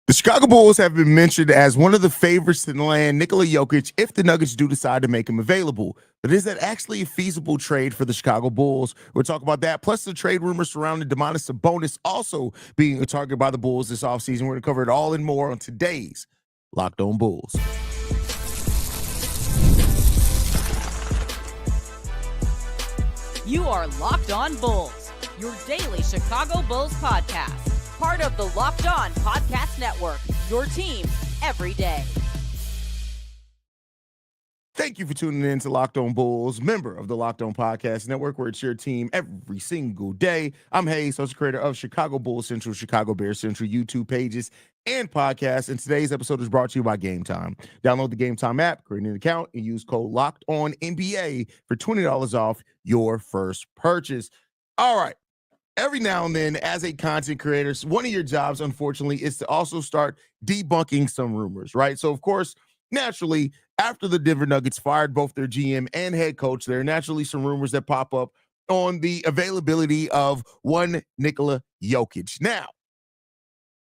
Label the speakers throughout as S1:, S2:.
S1: The Chicago Bulls have been mentioned as one of the favorites to land Nikola Jokic if the Nuggets do decide to make him available. But is that actually a feasible trade for the Chicago Bulls? We'll talk about that. Plus, the trade rumors surrounding Domantas Sabonis also being a target by the Bulls this offseason. We're going to cover it all and more on today's Locked On Bulls.
S2: You are Locked On Bulls, your daily Chicago Bulls podcast. Part of the Locked On Podcast Network, your team every day.
S1: Thank you for tuning in to Locked On Bulls, member of the Locked On Podcast Network, where it's your team every single day. I'm Hayes, host and creator of Chicago Bulls Central, Chicago Bears Central YouTube pages and podcasts. And today's episode is brought to you by Game Time. Download the Game Time app, create an account, and use code Locked On NBA for $20 off your first purchase. All right. Every now and then, as a content creator, one of your jobs, unfortunately, is to also start debunking some rumors, right? So, of course, naturally, after the Denver Nuggets fired both their GM and head coach, there are naturally some rumors that pop up on the availability of one Nikola Jokic. Now,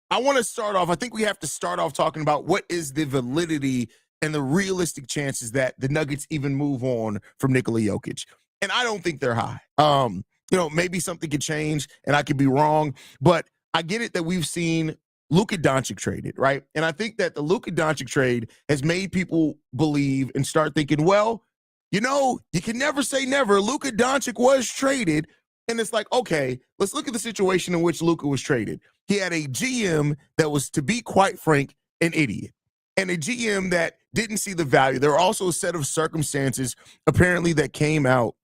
S1: I want to start off, I think we have to start off talking about what is the validity and the realistic chances that the Nuggets even move on from Nikola Jokic. And I don't think they're high. Maybe something could change and I could be wrong, but I get it that we've seen Luka Doncic traded, right? And I think that the Luka Doncic trade has made people believe and start thinking, well, you can never say never. Luka Doncic was traded. And it's like, okay, let's look at the situation in which Luka was traded. He had a GM that was, to be quite frank, an idiot. And a GM that didn't see the value. There were also a set of circumstances, apparently, that came out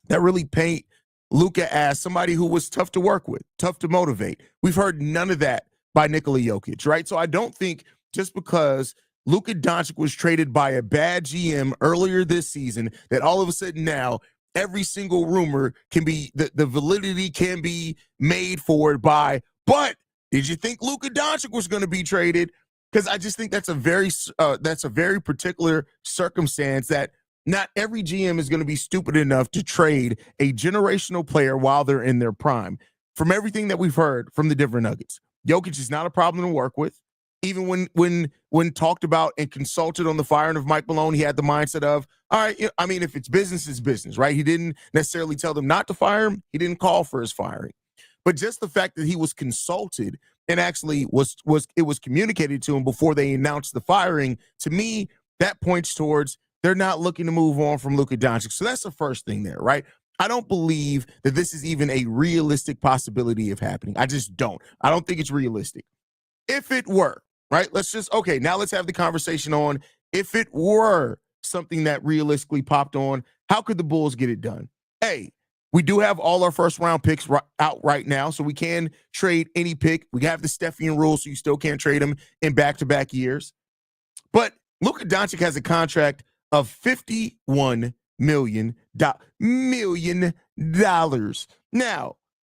S1: that really paint Luka as somebody who was tough to work with, tough to motivate. We've heard none of that by Nikola Jokic, right? So I don't think just because Luka Doncic was traded by a bad GM earlier this season that all of a sudden now every single rumor can be, the validity can be made for it by, but did you think Luka Doncic was going to be traded? Because I just think that's a very particular circumstance that not every GM is going to be stupid enough to trade a generational player while they're in their prime. From everything that we've heard from the Denver Nuggets, Jokic is not a problem to work with. Even when talked about and consulted on the firing of Mike Malone, he had the mindset of, all right, if it's business, it's business, right? He didn't necessarily tell them not to fire him. He didn't call for his firing. But just the fact that he was consulted and actually it was communicated to him before they announced the firing, to me, that points towards they're not looking to move on from Luka Doncic. So that's the first thing there, right? I don't believe that this is even a realistic possibility of happening. I just don't. I don't think it's realistic. If it were, right, let's have the conversation on if it were something that realistically popped on, how could the Bulls get it done? Hey, we do have all our first-round picks out right now, so we can trade any pick. We have the Stepien rule, so you still can't trade them in back-to-back years. But Luka Doncic has a contract of $51 million. Now,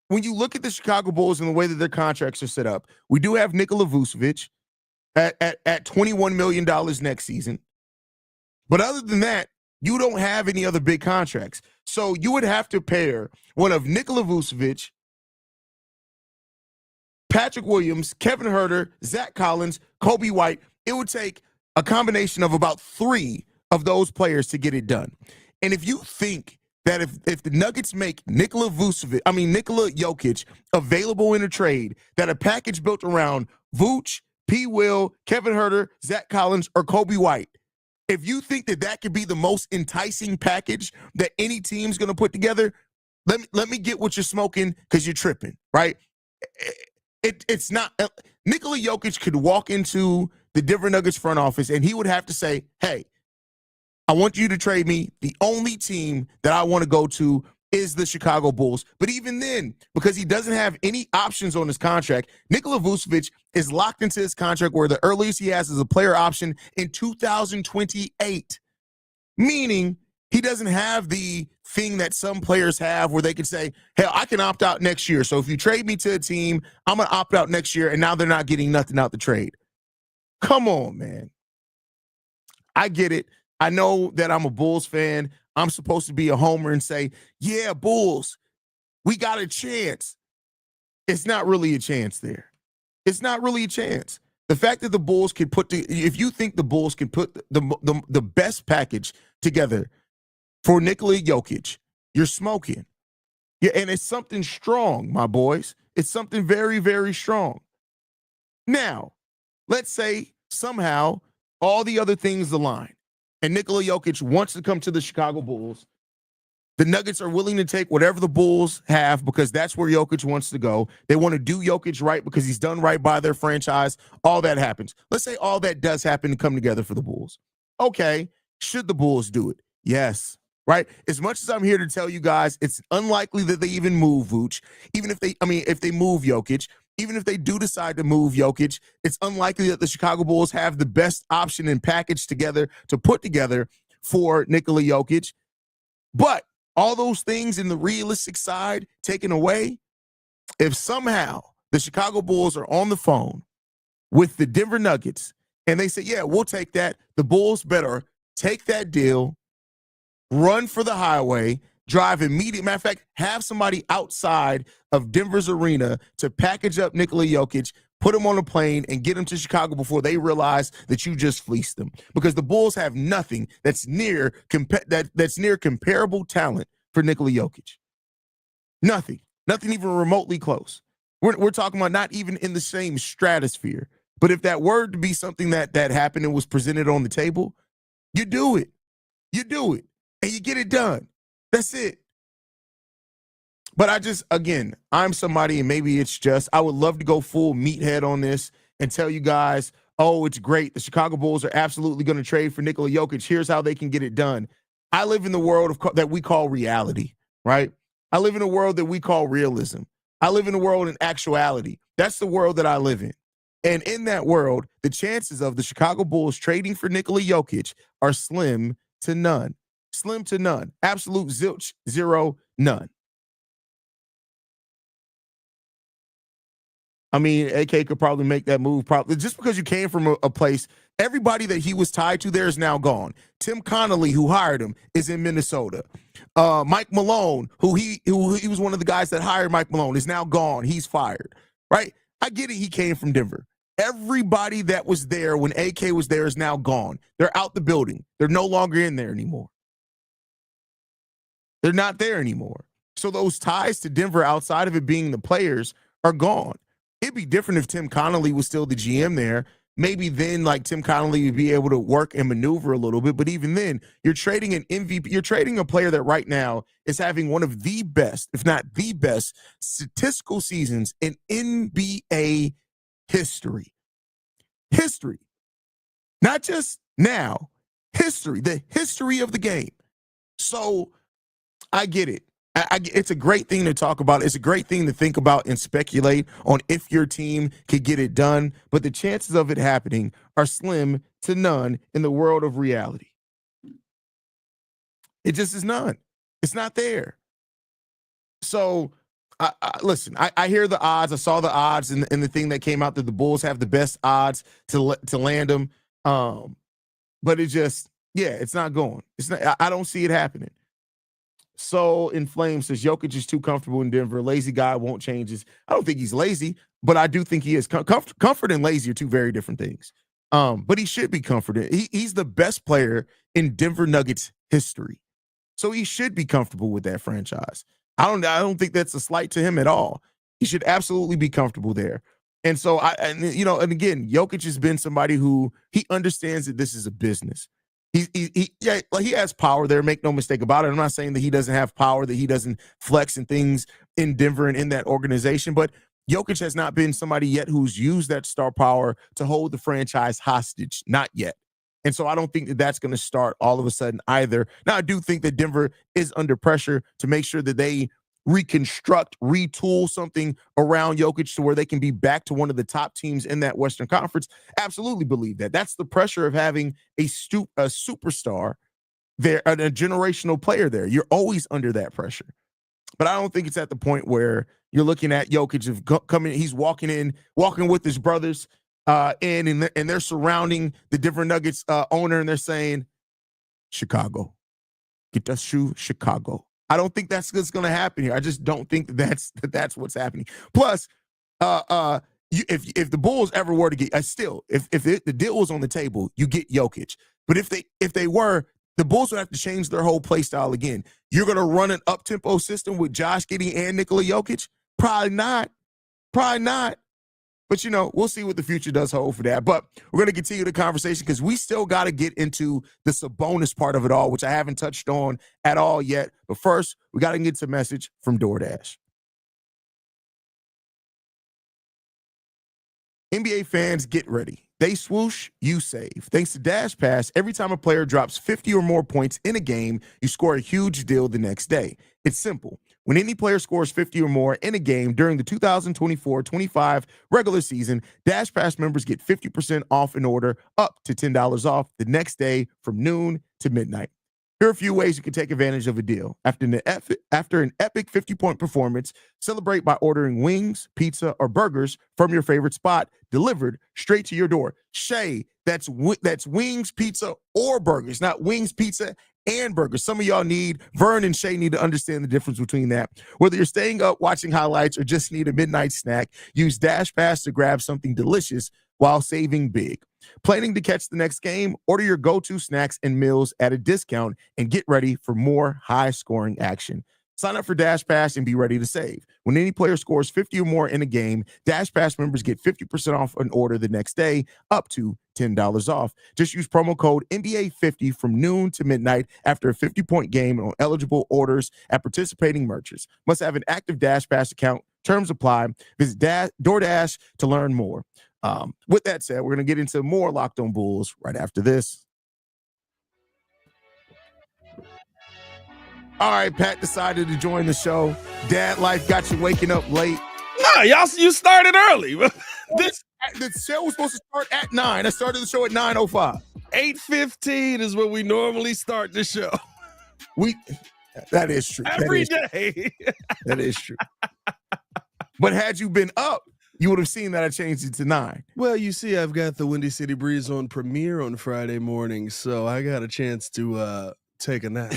S1: when you look at the Chicago Bulls and the way that their contracts are set up, we do have Nikola Vucevic at $21 million next season. But other than that, you don't have any other big contracts. So you would have to pair one of Nikola Vucevic, Patrick Williams, Kevin Huerter, Zach Collins, Kobe White. It would take a combination of about three of those players to get it done. And if you think that if the Nuggets make Nikola Jokic available in a trade, that a package built around Vooch, P. Will, Kevin Huerter, Zach Collins, or Kobe White, if you think that could be the most enticing package that any team's going to put together, let me get what you're smoking because you're tripping, right? It's not. Nikola Jokic could walk into the Denver Nuggets front office and he would have to say, hey, I want you to trade me. The only team that I want to go to is the Chicago Bulls. But even then, because he doesn't have any options on his contract, Nikola Vucevic is locked into his contract where the earliest he has is a player option in 2028. Meaning he doesn't have the thing that some players have where they can say, hey, I can opt out next year. So if you trade me to a team, I'm going to opt out next year, and now they're not getting nothing out the trade. Come on, man. I get it. I know that I'm a Bulls fan. I'm supposed to be a homer and say, yeah, Bulls, we got a chance. It's not really a chance there. It's not really a chance The fact that the Bulls can if you think the Bulls can put the best package together for Nikola Jokic, you're smoking. Yeah, and it's something strong, my boys. It's something very, very strong. Now, let's say somehow all the other things align and Nikola Jokic wants to come to the Chicago Bulls. The Nuggets are willing to take whatever the Bulls have because that's where Jokic wants to go. They want to do Jokic right because he's done right by their franchise. All that happens. Let's say all that does happen to come together for the Bulls. Okay, should the Bulls do it? Yes. Right? As much as I'm here to tell you guys, it's unlikely that they even move Vooch. Even if they move Jokic, even if they do decide to move Jokic, it's unlikely that the Chicago Bulls have the best option and package together to put together for Nikola Jokic. But all those things in the realistic side taken away, if somehow the Chicago Bulls are on the phone with the Denver Nuggets and they say, yeah, we'll take that, the Bulls better take that deal, run for the highway, drive immediate. Matter of fact, have somebody outside of Denver's arena to package up Nikola Jokic, put him on a plane, and get him to Chicago before they realize that you just fleeced them. Because the Bulls have nothing that's near comparable talent for Nikola Jokic. Nothing even remotely close. We're talking about not even in the same stratosphere. But if that were to be something that happened and was presented on the table, you do it. You do it. And you get it done. That's it. But I'm somebody, and maybe it's just, I would love to go full meathead on this and tell you guys, oh, it's great. The Chicago Bulls are absolutely going to trade for Nikola Jokic. Here's how they can get it done. I live in the world that we call reality, right? I live in a world that we call realism. I live in a world in actuality. That's the world that I live in. And in that world, the chances of the Chicago Bulls trading for Nikola Jokic are slim to none. Slim to none. Absolute zilch, zero, none. I mean, AK could probably make that move probably just because you came from a place. Everybody that he was tied to there is now gone. Tim Connolly, who hired him, is in Minnesota. Mike Malone, who he was one of the guys that hired Mike Malone, is now gone. He's fired, right? I get it. He came from Denver. Everybody that was there when AK was there is now gone. They're out the building. They're no longer in there anymore. They're not there anymore. So those ties to Denver outside of it being the players are gone. It'd be different if Tim Connolly was still the GM there. Maybe then, like, Tim Connolly would be able to work and maneuver a little bit. But even then, you're trading an MVP. You're trading a player that right now is having one of the best, if not the best, statistical seasons in NBA history. History. Not just now. History. The history of the game. So I get it. It's a great thing to talk about. It's a great thing to think about and speculate on if your team could get it done. But the chances of it happening are slim to none in the world of reality. It just is none. It's not there. So, listen, I hear the odds. I saw the odds in the thing that came out that the Bulls have the best odds to land them. But it just, it's not going. It's not. I don't see it happening. So Inflamed says Jokic is too comfortable in Denver. Lazy guy won't change his. I don't think he's lazy, but I do think he is. Comfort and lazy are two very different things. But he should be comforted. He's the best player in Denver Nuggets history, so he should be comfortable with that franchise. I don't think that's a slight to him at all. He should absolutely be comfortable there. And so and again, Jokic has been somebody who he understands that this is a business. He has power there. Make no mistake about it. I'm not saying that he doesn't have power, that he doesn't flex and things in Denver and in that organization. But Jokic has not been somebody yet who's used that star power to hold the franchise hostage. Not yet. And so I don't think that that's going to start all of a sudden either. Now, I do think that Denver is under pressure to make sure that they reconstruct, retool something around Jokic to where they can be back to one of the top teams in that Western Conference. Absolutely believe that. That's the pressure of having a superstar there, a generational player there. You're always under that pressure. But I don't think it's at the point where you're looking at Jokic of coming. He's walking with his brothers, and they're surrounding the Denver Nuggets owner, and they're saying, "Chicago, get us shoe, Chicago." I don't think that's what's going to happen here. I just don't think that's what's happening. Plus, if the Bulls ever were to get, the deal was on the table, you get Jokic. But if they were, the Bulls would have to change their whole play style again. You're going to run an up-tempo system with Josh Giddey and Nikola Jokic? Probably not. But, we'll see what the future does hold for that. But we're going to continue the conversation because we still got to get into the Sabonis part of it all, which I haven't touched on at all yet. But first, we got to get to a message from DoorDash. NBA fans, get ready. They swoosh, you save. Thanks to Dash Pass, every time a player drops 50 or more points in a game, you score a huge deal the next day. It's simple. When any player scores 50 or more in a game during the 2024-25 regular season, Dash Pass members get 50% off an order up to $10 off the next day from noon to midnight. Here are a few ways you can take advantage of a deal. After an epic 50-point performance, celebrate by ordering wings, pizza, or burgers from your favorite spot delivered straight to your door. Shay, that's wings, pizza, or burgers, not wings, pizza, and burgers. Some of y'all Vern and Shay need to understand the difference between that. Whether you're staying up watching highlights or just need a midnight snack, use Dash Pass to grab something delicious while saving big. Planning to catch the next game? Order your go-to snacks and meals at a discount and get ready for more high-scoring action. Sign up for Dash Pass and be ready to save. When any player scores 50 or more in a game, Dash Pass members get 50% off an order the next day, up to $10 off. Just use promo code NBA50 from noon to midnight after a 50-point game on eligible orders at participating merchants. Must have an active Dash Pass account. Terms apply. Visit DoorDash to learn more. With that said, we're going to get into more Locked On Bulls right after this. All right, Pat decided to join the show. Dad life got you waking up late.
S3: No, you started early.
S1: The show was supposed to start at 9. I started the show at 9:05.
S3: 8:15 is when we normally start the show.
S1: That is true.
S3: Every day.
S1: That is true. But had you been up, you would have seen that I changed it to 9.
S3: Well, you see, I've got the Windy City Breeze on premiere on Friday morning, so I got a chance to take a nap.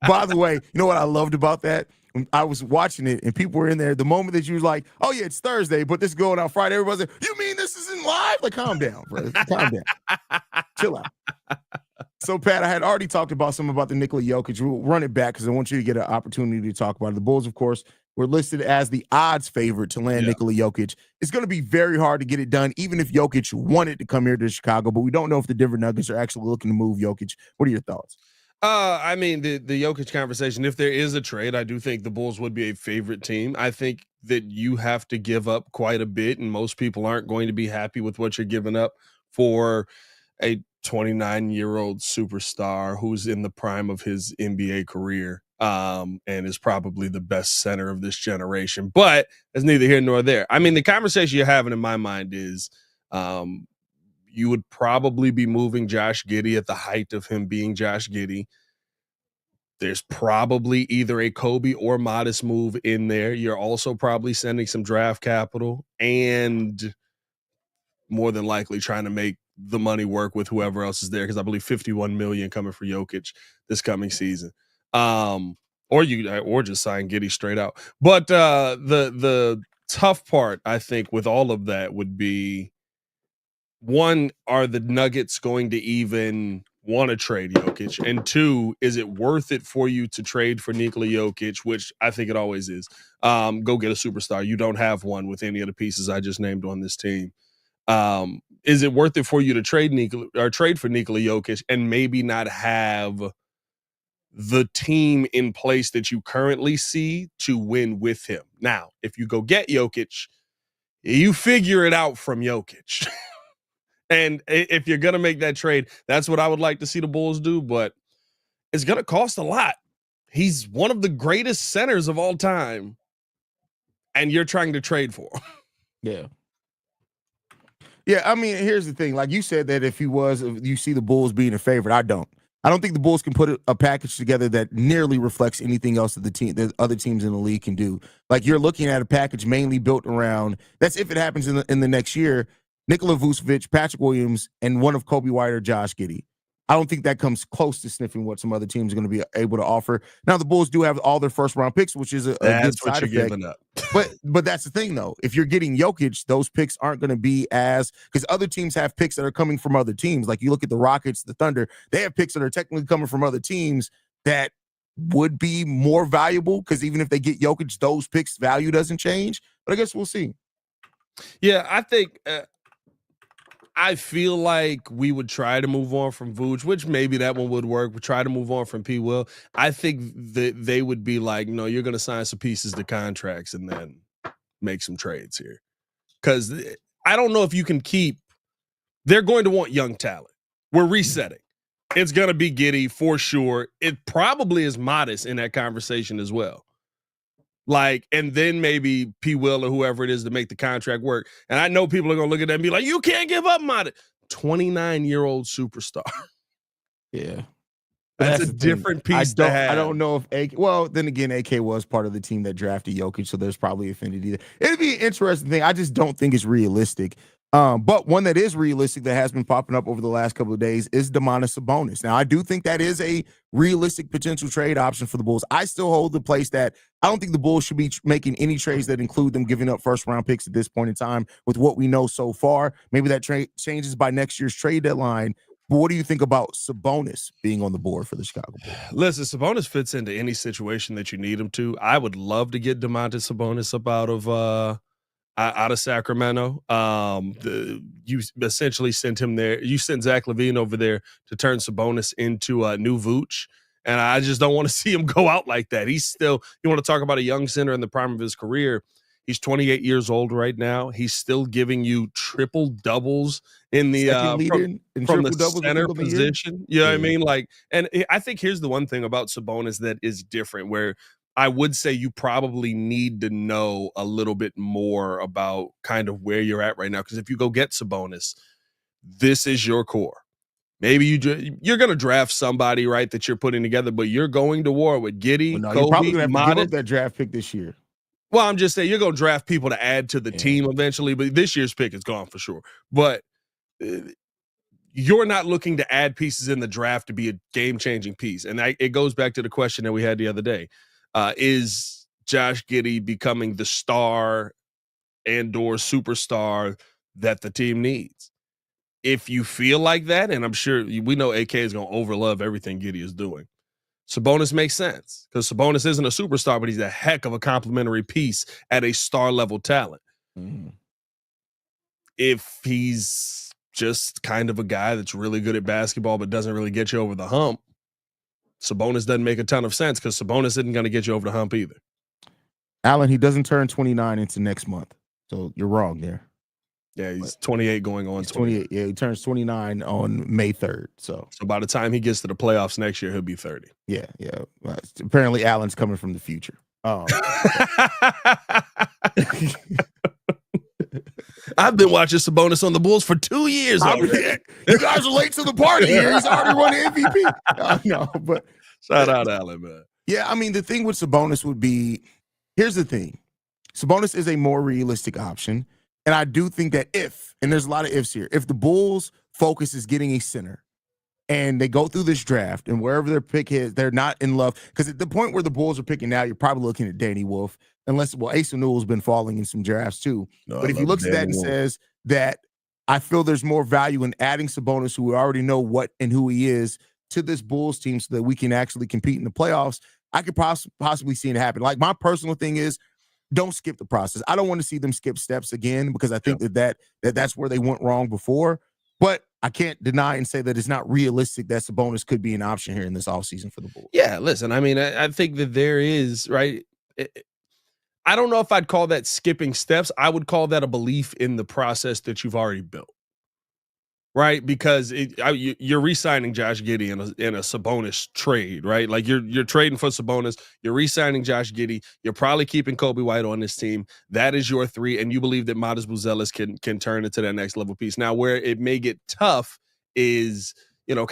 S1: By the way, you know what I loved about that? When I was watching it and people were in there, the moment that you was like, oh yeah, it's Thursday, but this is going out Friday, everybody's like, you mean this isn't live? Like, calm down, bro. Calm down. Chill out. So, Pat, I had already talked about the Nikola Jokic. We'll run it back because I want you to get an opportunity to talk about it. The Bulls, of course, were listed as the odds favorite to land Nikola Jokic. It's going to be very hard to get it done, even if Jokic wanted to come here to Chicago, but we don't know if the Denver Nuggets are actually looking to move Jokic. What are your thoughts?
S3: I mean, the Jokic conversation, if there is a trade, I do think the Bulls would be a favorite team. I think that you have to give up quite a bit, and most people aren't going to be happy with what you're giving up for a 29-year-old superstar who's in the prime of his NBA career. And is probably the best center of this generation, but it's neither here nor there. I mean, the conversation you're having in my mind is you would probably be moving Josh Giddey at the height of him being Josh Giddey. There's probably either a Kobe or modest move in there. You're also probably sending some draft capital and more than likely trying to make the money work with whoever else is there, because I believe $51 million coming for Jokic this coming season. Or just sign Giddey straight out. But the tough part, I think, with all of that would be, one, are the Nuggets going to even want to trade Jokic? And two, is it worth it for you to trade for Nikola Jokic, which I think it always is? Go get a superstar. You don't have one with any of the pieces I just named on this team. Is it worth it for you to trade for Nikola Jokic and maybe not have the team in place that you currently see to win with him? Now, if you go get Jokic, you figure it out from Jokic. And if you're going to make that trade, that's what I would like to see the Bulls do, but it's going to cost a lot. He's one of the greatest centers of all time, and you're trying to trade for him.
S1: Yeah. Yeah, I mean, here's the thing. Like you said that if you see the Bulls being a favorite, I don't think the Bulls can put a package together that nearly reflects anything else that other teams in the league can do. Like, you're looking at a package mainly built around, that's if it happens in the next year, Nikola Vucevic, Patrick Williams, and one of Kobe White or Josh Giddey. I don't think that comes close to sniffing what some other teams are going to be able to offer. Now, the Bulls do have all their first-round picks, which is a good side effect.
S3: Giving up.
S1: But that's the thing, though. If you're getting Jokic, those picks aren't going to be as, because other teams have picks that are coming from other teams. Like you look at the Rockets, the Thunder, they have picks that are technically coming from other teams that would be more valuable, because even if they get Jokic, those picks' value doesn't change. But I guess we'll see.
S3: Yeah, I think I feel like we would try to move on from Vooch, which maybe that one would work. We try to move on from P. Will. I think that they would be like, no, you're going to sign some pieces to contracts and then make some trades here. Because I don't know if you can keep. They're going to want young talent. We're resetting. It's going to be Giddey for sure. It probably is Modest in that conversation as well. Like, and then maybe P. Will or whoever it is to make the contract work. And I know people are going to look at that and be like, you can't give up Modest. 29-year-old superstar.
S1: Yeah.
S3: That's a different piece to have.
S1: I don't know if AK, well, then again, AK was part of the team that drafted Jokic, so there's probably affinity there. It'd be an interesting thing. I just don't think it's realistic. But one that is realistic that has been popping up over the last couple of days is Domantas Sabonis. Now, I do think that is a realistic potential trade option for the Bulls. I still hold the place that I don't think the Bulls should be making any trades that include them giving up first-round picks at this point in time with what we know so far. Maybe that trade changes by next year's trade deadline. But what do you think about Sabonis being on the board for the Chicago Bulls?
S3: Listen, Sabonis fits into any situation that you need him to. I would love to get Domantas Sabonis up out of Sacramento. You essentially sent him there. You sent Zach LaVine over there to turn Sabonis into a new Vooch. And I just don't want to see him go out like that. He's still, you want to talk about a young center in the prime of his career. He's 28 years old right now. He's still giving you triple doubles in the from the center position. You know what I mean? Like, and I think here's the one thing about Sabonis that is different, where I would say you probably need to know a little bit more about kind of where you're at right now. Because if you go get Sabonis, this is your core. Maybe you're going to draft somebody, right, that you're putting together, but you're going to war with Giddey, Kobe,
S1: you're probably going to have to give up that draft pick this year.
S3: Well, I'm just saying you're going to draft people to add to the team eventually, but this year's pick is gone for sure. But you're not looking to add pieces in the draft to be a game-changing piece. And it goes back to the question that we had the other day. Is Josh Giddey becoming the star and/or superstar that the team needs? If you feel like that, and I'm sure we know AK is going to overlove everything Giddey is doing, Sabonis makes sense because Sabonis isn't a superstar, but he's a heck of a complimentary piece at a star-level talent. Mm-hmm. If he's just kind of a guy that's really good at basketball but doesn't really get you over the hump, Sabonis doesn't make a ton of sense because Sabonis isn't going to get you over the hump either.
S1: Allen, he doesn't turn 29 into next month. So you're wrong there.
S3: Yeah, he's 28 going on
S1: 28. Yeah, he turns 29 on May 3rd. So
S3: by the time he gets to the playoffs next year, he'll be 30.
S1: Yeah. Apparently, Allen's coming from the future.
S3: I've been watching Sabonis on the Bulls for 2 years already.
S1: You guys are late to the party here. He's already won the MVP. No, but
S3: shout out Allen, man.
S1: Yeah, I mean, the thing with Sabonis would be, here's the thing. Sabonis is a more realistic option. And I do think that and there's a lot of ifs here, if the Bulls' focus is getting a center and they go through this draft and wherever their pick is, they're not in love. Because at the point where the Bulls are picking now, you're probably looking at Danny Wolf, Ace Newell's been falling in some drafts too. No, but if he looks at that and says that I feel there's more value in adding Sabonis, who we already know what and who he is, to this Bulls team so that we can actually compete in the playoffs, I could possibly see it happen. Like, my personal thing is, don't skip the process. I don't want to see them skip steps again because I think that's where they went wrong before. But I can't deny and say that it's not realistic that Sabonis could be an option here in this offseason for the Bulls.
S3: Yeah, listen, I mean, I think that there is, right? I don't know if I'd call that skipping steps. I would call that a belief in the process that you've already built. Right, because you're re-signing Josh Giddey in a Sabonis trade, right? Like you're trading for Sabonis, you're re-signing Josh Giddey, you're probably keeping Kobe White on this team. That is your three, and you believe that Modest Buzelis can turn into that next level piece. Now, where it may get tough is,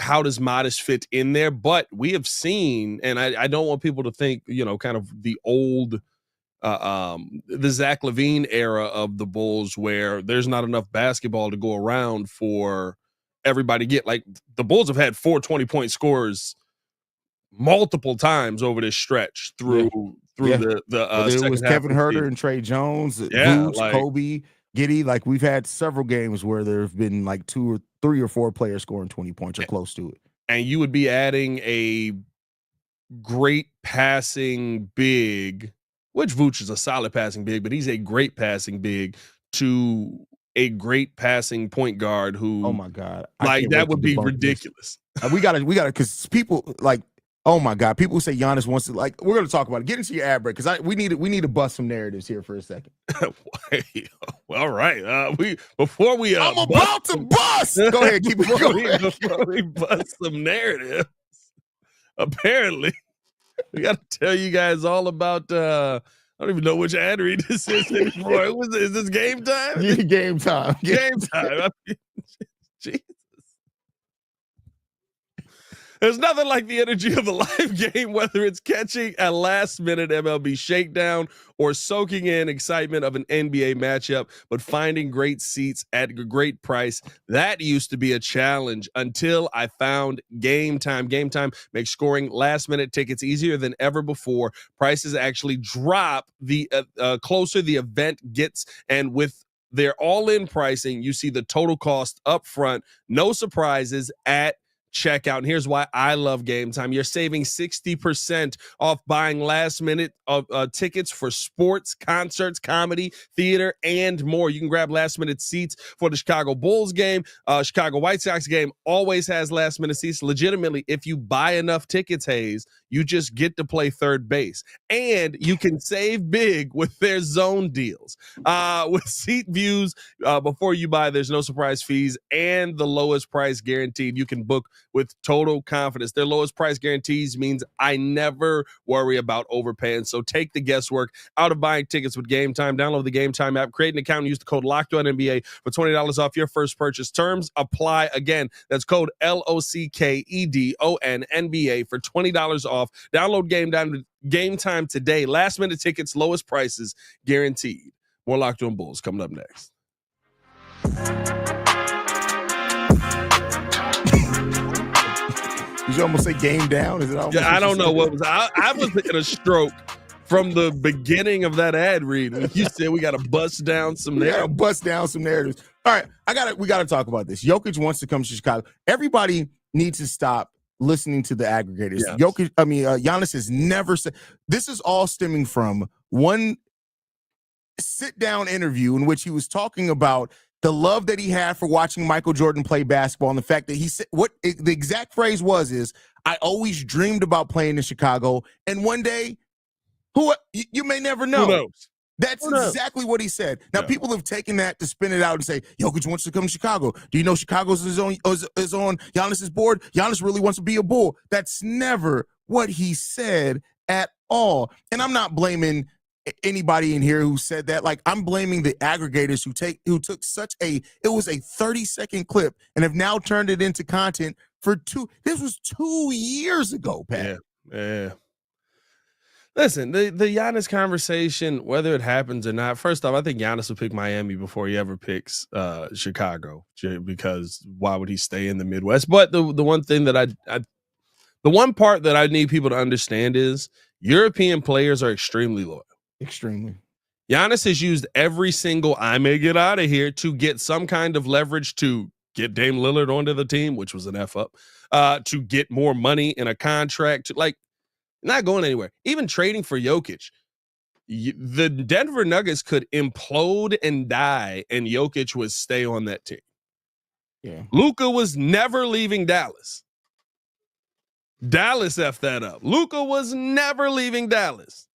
S3: how does Modest fit in there? But we have seen, and I don't want people to think, kind of the old. The Zach LaVine era of the Bulls, where there's not enough basketball to go around for everybody to get. Like, the Bulls have had 4 20-point scorers multiple times over this stretch through the
S1: whether it was
S3: second half
S1: Kevin
S3: of the
S1: Huerter
S3: season.
S1: and Trey Jones,
S3: Yeah,
S1: Vooch, Kobe, Giddey. Like we've had several games where there have been like 2 or 3 or 4 players scoring 20 points or close to it.
S3: And you would be adding a great passing big, which Vooch is a solid passing big, but he's a great passing big to a great passing point guard who,
S1: oh my God,
S3: like that would be ridiculous.
S1: We gotta, because people like, oh my God, people say Giannis wants to, like, we're gonna talk about it. Get into your ad break because we need to bust some narratives here for a second.
S3: All right, before we
S1: I'm about to bust. Go ahead, keep it going.
S3: Before we bust some narratives, apparently we got to tell you guys all about. I don't even know which ad read this is anymore. Is this game time?
S1: Yeah, game time.
S3: Game time. I mean, Jesus. There's nothing like the energy of a live game, whether it's catching a last-minute MLB shakedown or soaking in excitement of an NBA matchup, but finding great seats at a great price. That used to be a challenge until I found Game Time. Game Time makes scoring last-minute tickets easier than ever before. Prices actually drop the closer the event gets, and with their all-in pricing, you see the total cost up front, no surprises at checkout. And here's why I love Game Time. You're saving 60% off buying last minute of tickets for sports, concerts, comedy, theater, and more. You can grab last minute seats for the Chicago Bulls game. Chicago White Sox game always has last minute seats. Legitimately, if you buy enough tickets, Hayes, you just get to play third base. And you can save big with their zone deals. With seat views before you buy, there's no surprise fees and the lowest price guaranteed. You can book with total confidence. Their lowest price guarantees means I never worry about overpaying. So take the guesswork out of buying tickets with Game Time. Download the Game Time app, create an account, and use the code LOCKEDONNBA for $20 off your first purchase. Terms apply. Again, that's code LOCKEDONNBA for $20 off. Download Game Time today. Last minute tickets, lowest prices guaranteed. More Locked On Bulls coming up next.
S1: Did you almost say game down? Is it almost?
S3: Yeah, I don't know what was. I was thinking a stroke from the beginning of that ad read when you said we got to bust down some narratives.
S1: We got to bust down some narratives. All right, we got to talk about this. Jokic wants to come to Chicago. Everybody needs to stop listening to the aggregators. Yes. Giannis has never said. This is all stemming from one sit-down interview in which he was talking about the love that he had for watching Michael Jordan play basketball, and the fact that he said the exact phrase is, I always dreamed about playing in Chicago, and one day, you may never know.
S3: Who knows?
S1: That's exactly what he said. Now, people have taken that to spin it out and say, Jokic wants to come to Chicago. Do you know Chicago's is on Giannis's board? Giannis really wants to be a Bull. That's never what he said at all. And I'm not blaming anybody in here who said that. Like, I'm blaming the aggregators who took it was a 30-second clip and have now turned it into content for this was 2 years ago, Pat.
S3: Yeah. Listen, the Giannis conversation, whether it happens or not, first off, I think Giannis will pick Miami before he ever picks Chicago, because why would he stay in the Midwest? But the one thing that the one part that I need people to understand is European players are extremely loyal.
S1: Extremely.
S3: Giannis has used every single I may get out of here to get some kind of leverage to get Dame Lillard onto the team, which was an F up, to get more money in a contract, not going anywhere. Even trading for Jokic. The Denver Nuggets could implode and die, and Jokic would stay on that team.
S1: Yeah.
S3: Luka was never leaving Dallas. Dallas effed that up. Luka was never leaving Dallas.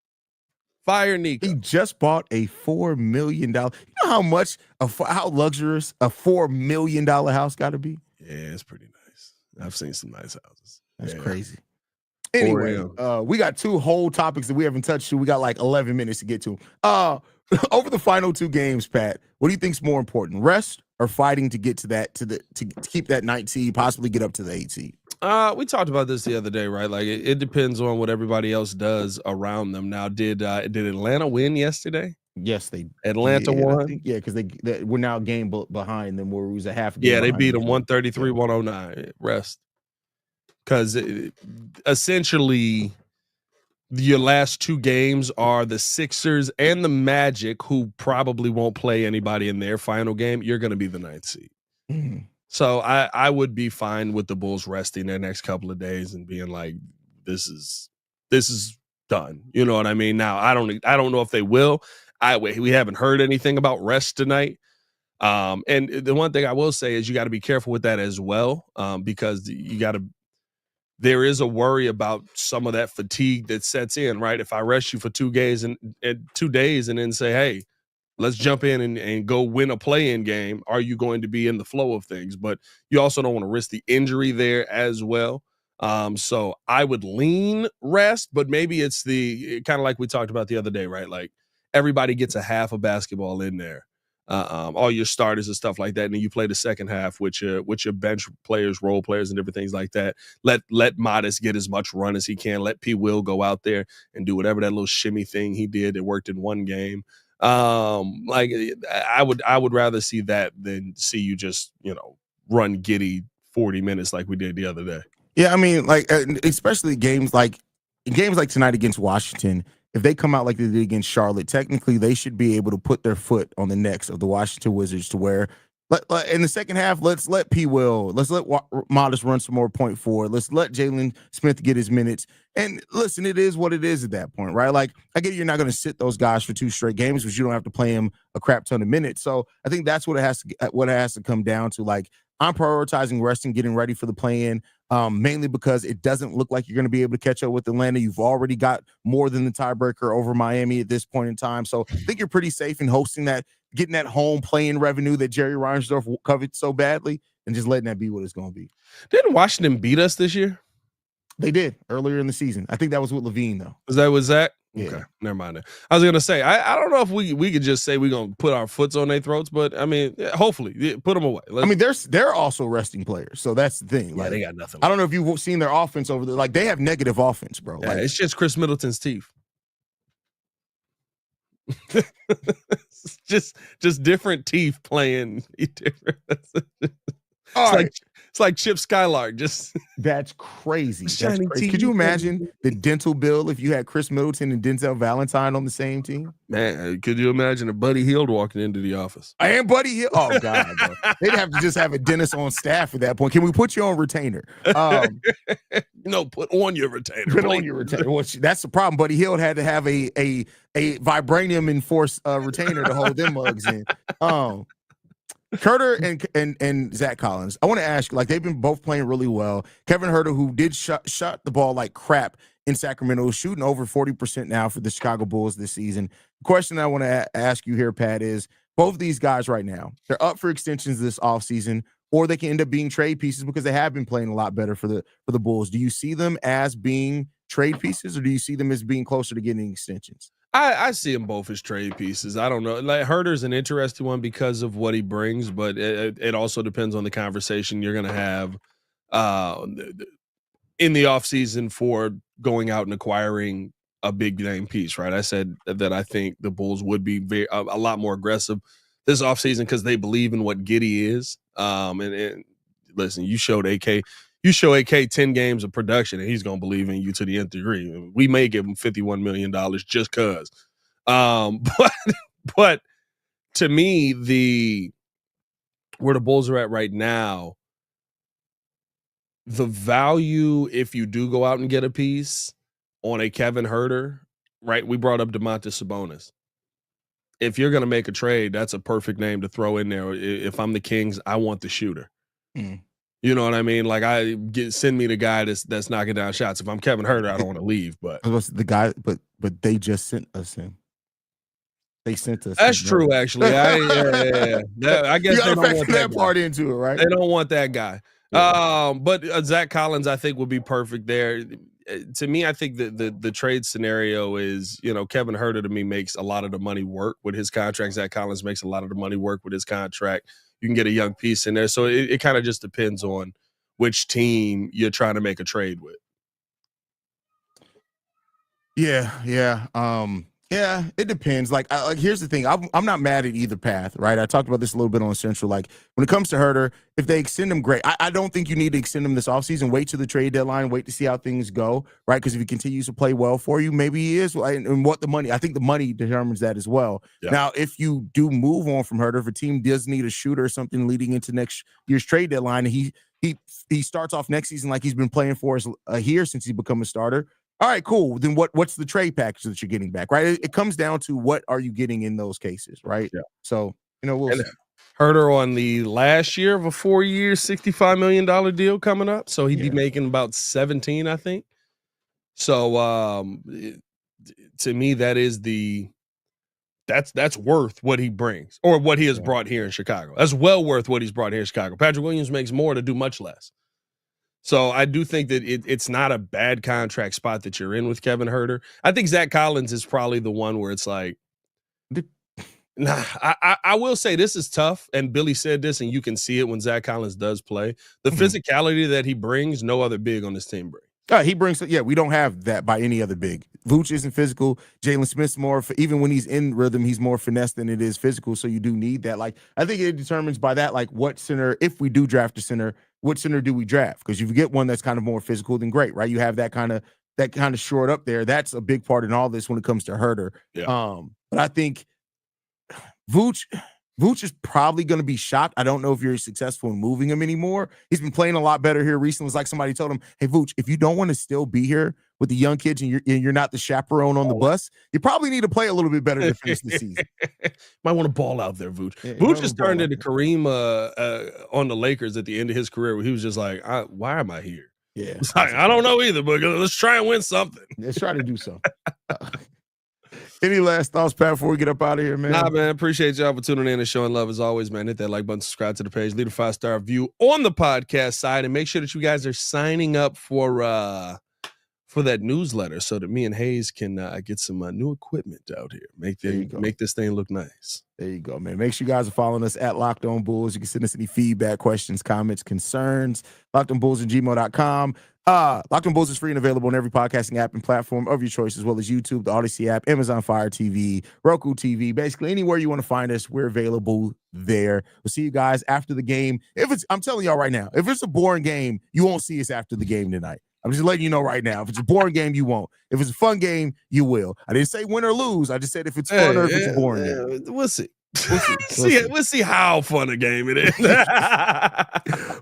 S3: Fire Nico.
S1: He just bought a $4 million. You know how luxurious a $4 million house got to be?
S3: Yeah, it's pretty nice. I've seen some nice houses.
S1: That's crazy. Anyway, we got 2 whole topics that we haven't touched to. We got like 11 minutes to get to. Over the final 2 games, Pat, what do you think's more important, rest or fighting to get to that to keep that 9 seed, possibly get up to the 8 seed?
S3: We talked about this the other day, right? Like it depends on what everybody else does around them. Now, did Atlanta win yesterday?
S1: Yes,
S3: Atlanta won.
S1: Because we're now a game behind them, where it was a half game.
S3: Yeah, they beat them 133-109. Rest. because essentially your last two games are the Sixers and the Magic, who probably won't play anybody in their final game. You're going to be the 9th seed.
S1: Mm-hmm.
S3: So I would be fine with the Bulls resting their next couple of days and being like, this is done. You know what I mean? Now I don't know if they will. We haven't heard anything about rest tonight. And the one thing I will say is you got to be careful with that as well, because there is a worry about some of that fatigue that sets in, right? If I rest you for 2 days and 2 days and then say, hey, let's jump in and go win a play-in game, are you going to be in the flow of things? But you also don't want to risk the injury there as well. So I would lean rest, but maybe it's the kind of like we talked about the other day, right? Like everybody gets a half of basketball in there. All your starters and stuff like that, and then you play the second half with your bench players, role players, and different things like that. Let Modest get as much run as he can. Let P. Will go out there and do whatever that little shimmy thing he did that worked in one game. Like I would rather see that than see you just run giddy 40 minutes like we did the other day.
S1: Yeah, I mean, like especially games like tonight against Washington. If they come out like they did against Charlotte, technically they should be able to put their foot on the necks of the Washington Wizards to where in the second half, let's let Modest run some more point forward. Let's let Jalen Smith get his minutes. And listen, it is what it is at that point, right? Like, I get you're not going to sit those guys for 2 straight games, but you don't have to play them a crap ton of minutes. So I think that's what it has to come down to. Like, I'm prioritizing resting, getting ready for the play-in, mainly because it doesn't look like you're going to be able to catch up with Atlanta. You've already got more than the tiebreaker over Miami at this point in time. So I think you're pretty safe in hosting that, getting that home playing revenue that Jerry Reinsdorf covered so badly, and just letting that be what it's going to be.
S3: Didn't Washington beat us this year?
S1: They did earlier in the season. I think that was with Levine, though.
S3: Was that with Zach?
S1: Yeah.
S3: Okay, never mind that. I was going to say, I don't know if we could just say we're going to put our foots on their throats, but, I mean, hopefully, put them away.
S1: I mean, they're also resting players, so that's the thing.
S3: Yeah,
S1: like,
S3: they got nothing.
S1: I don't know if you've seen their offense over there. Like, they have negative offense, bro.
S3: Yeah,
S1: like,
S3: it's just Chris Middleton's teeth. just different teeth playing. It's like Chip Skylark.
S1: That's crazy. That's
S3: Shiny
S1: crazy.
S3: teeth.
S1: Could you imagine the dental bill if you had Chris Middleton and Denzel Valentine on the same team?
S3: Man, could you imagine a Buddy Hield walking into the office?
S1: And Buddy Hield. Oh God, bro. They'd have to just have a dentist on staff at that point. Can we put you on retainer?
S3: Put on your retainer.
S1: Put on your retainer. Well, that's the problem. Buddy Hield had to have a vibranium enforced retainer to hold them mugs in. Huerter and Zach Collins, I want to ask you, like, they've been both playing really well. Kevin Huerter, who did shot the ball like crap in Sacramento, is shooting over 40% now for the Chicago Bulls this season. The question I want to ask you here, Pat, is both of these guys right now, they're up for extensions this offseason, or they can end up being trade pieces because they have been playing a lot better for the Bulls. Do you see them as being trade pieces, or do you see them as being closer to getting extensions?
S3: I see them both as trade pieces. I don't know. Like, Huerter's an interesting one because of what he brings, but it also depends on the conversation you're going to have in the offseason for going out and acquiring a big name piece, right? I said that I think the Bulls would be a lot more aggressive this offseason because they believe in what Giddey is. And listen, you show AK 10 games of production, and he's going to believe in you to the nth degree. We may give him $51 million just because. But to me, where the Bulls are at right now, the value, if you do go out and get a piece on a Kevin Huerter, right? We brought up Domantas Sabonis. If you're going to make a trade, that's a perfect name to throw in there. If I'm the Kings, I want the shooter. You know what I mean? Like, send me the guy that's knocking down shots. If I'm Kevin Huerter, I don't want to leave. But
S1: The guy, but they just sent us him. They sent us.
S3: That's true, actually. I guess
S1: you
S3: they don't want
S1: that part into it, right?
S3: They don't want that guy.
S1: Yeah.
S3: But Zach Collins, I think, would be perfect there. To me, I think the trade scenario is, Kevin Huerter to me makes a lot of the money work with his contract. Zach Collins makes a lot of the money work with his contract. You can get a young piece in there. So it kind of just depends on which team you're trying to make a trade with.
S1: Yeah. Yeah, it depends. Like here's the thing. I'm not mad at either path, right? I talked about this a little bit on Central. Like, when it comes to Huerter, if they extend him, great. I don't think you need to extend him this offseason. Wait till the trade deadline. Wait to see how things go, right? Because if he continues to play well for you, maybe he is. And what the money, I think the money determines that as well.
S3: Yeah.
S1: Now, if you do move on from Huerter, if a team does need a shooter or something leading into next year's trade deadline, and he starts off next season like he's been playing for us here since he become a starter. All right, cool. Then what's the trade package that you're getting back, right? It comes down to what are you getting in those cases, right?
S3: Yeah.
S1: So, we'll see.
S3: Huerter on the last year of a 4-year, $65 million deal coming up. So he'd be making about 17, I think. So to me, that is that's worth what he brings or what he has brought here in Chicago. That's well worth what he's brought here in Chicago. Patrick Williams makes more to do much less. So I do think that it's not a bad contract spot that you're in with Kevin Huerter. I think Zach Collins is probably the one where it's like, nah, I will say this is tough. And Billy said this, and you can see it when Zach Collins does play. The physicality that he brings, no other big on this team brings.
S1: He brings, we don't have that by any other big. Vooch isn't physical. Jalen Smith's more, even when he's in rhythm, he's more finesse than it is physical. So you do need that. Like, I think it determines by that, like, what center, if we do draft a center, what center do we draft? Because if you get one that's kind of more physical, then great, right? You have that kind of short up there. That's a big part in all this when it comes to Huerter.
S3: Yeah.
S1: But I think Vooch is probably going to be shocked. I don't know if you're successful in moving him anymore. He's been playing a lot better here recently. It's like somebody told him, hey, Vooch, if you don't want to still be here with the young kids and you're not the chaperone on the bus, you probably need to play a little bit better to finish the season.
S3: Might want to ball out there, Vooch.
S1: Yeah,
S3: Vooch has turned into Kareem on the Lakers at the end of his career where he was just like, why am I here?
S1: Yeah.
S3: It's like, I don't know either, but let's try and win something.
S1: Let's try to do something. Any last thoughts, Pat, before we get up out of here, man?
S3: Nah, man. Appreciate y'all for tuning in and showing love as always, man. Hit that like button, subscribe to the page, leave a 5-star review on the podcast side, and make sure that you guys are signing up for that newsletter so that me and Hayes can get some new equipment out here. Make this thing look nice.
S1: There you go, man. Make sure you guys are following us at Locked On Bulls. You can send us any feedback, questions, comments, concerns. LockedOnBulls@gmail.com. Locked On Bulls is free and available on every podcasting app and platform of your choice, as well as YouTube, the Odyssey app, Amazon Fire TV, Roku TV. Basically, anywhere you want to find us, we're available there. We'll see you guys after the game. I'm telling y'all right now, if it's a boring game, you won't see us after the game tonight. I'm just letting you know right now. If it's a boring game, you won't. If it's a fun game, you will. I didn't say win or lose. I just said if it's fun or if it's a boring game.
S3: We'll see. We'll see how fun a game it is.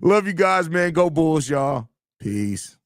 S1: Love you guys, man. Go Bulls, y'all. Peace.